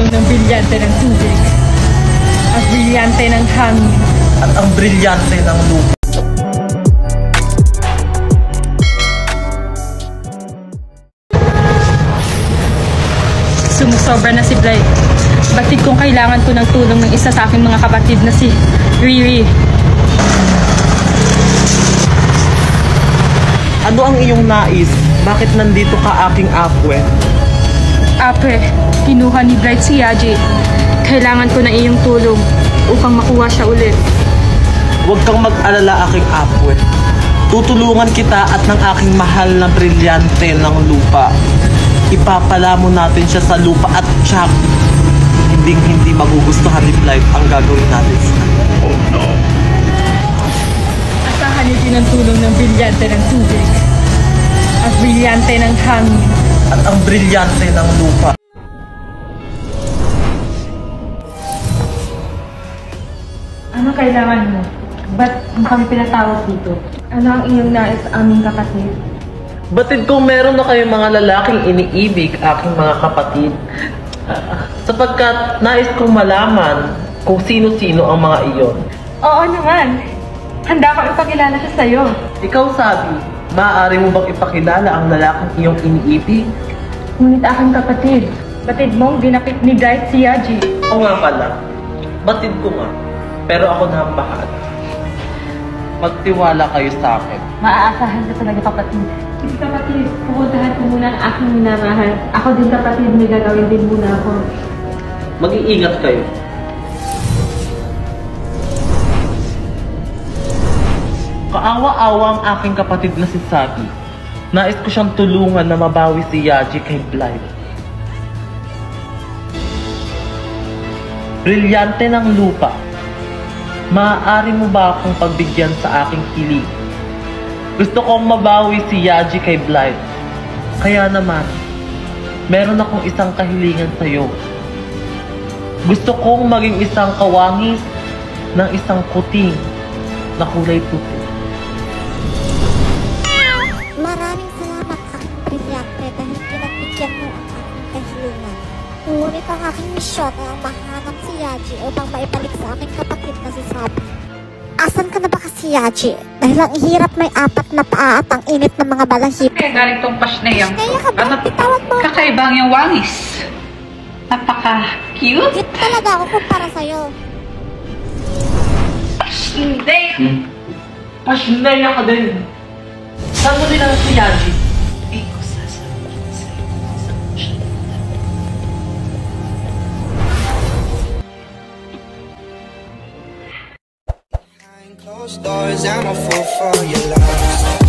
tulong ng brilyante ng tubig, ang brilyante ng hangin, at ang brilyante ng lupa. Sumusobra na si Blythe. Batid kong kailangan ko ng tulong ng isa sa aking mga kapatid na si Riri. Ano ang iyong nais? Bakit nandito ka, aking apwe? Apre, kinuha ni Blythe si Yaji. Kailangan ko ng iyong tulong upang makuha siya ulit. Huwag kang mag-alala, aking apwe. Tutulungan kita at ng aking mahal na brilyante ng lupa. Ipapala mo natin siya sa lupa at siya hindi magugustuhan ni Blythe ang gagawin natin sa kanya. Oh no! Asahan niyo din ang tulong ng brilyante ng tubig, ang brilyante ng hangin, at ang brilyante ng lupa. Ano kailangan mo? Ba't mo kami pinatawag dito? Ano ang iyong nais aming kapatid? Batid kung meron na kayong mga lalaking iniibig, aking mga kapatid, sapagkat nais kong malaman kung sino-sino ang mga iyon. Oo naman. Handa ko ipakilala siya sa'yo. Ikaw sabi, maaari mo bang ipakilala ang lalaking iyong iniibig? Ngunit aking kapatid, batid mong dinapit ni Blythe si Yaji. Oo nga pala, batid ko nga, pero ako na ang bahala. Magtiwala kayo sa akin. Maaasahan ka talaga, kapatid. Sige, kapatid, pupuntahan ko muna ang aking minamahal. Ako din, kapatid, may gagawin din muna ako. Mag-iingat kayo. Kaawa-awa ang aking kapatid na si Sagi. Nais ko siyang tulungan na mabawi si Yaji kay Blythe. Brilyante ng lupa. Maaari mo ba akong pagbigyan sa aking kilig? Gusto kong mabawi si Yaji kay Blythe. Kaya naman, meron akong isang kahilingan sa'yo. Gusto kong maging isang kawangis ng isang kuting na kulay puti. Maraming salamat, aking brilyante, dahil pinagbigyan mo ang aking kahilingan. Ngunit ang aking misyon ay ang mahanap si Yaji upang maibalik sa aking kapatid na si Sabi. Asan ka na ba kasi, Yaji? Dahil ang hirap may apat na paa at ang init ng mga balahip. Kaya galing tong pasneyang. Kaya ka ba? Bitawad mo. Kakaibang yung wangis. Napaka-cute. Cute talaga ako kumpara sa'yo. Hindi. Pasnaya ka din. Saan mo din ang si Yaji? Hindi ko sasabihin sa'yo. Closed doors, I'm a fool for your love.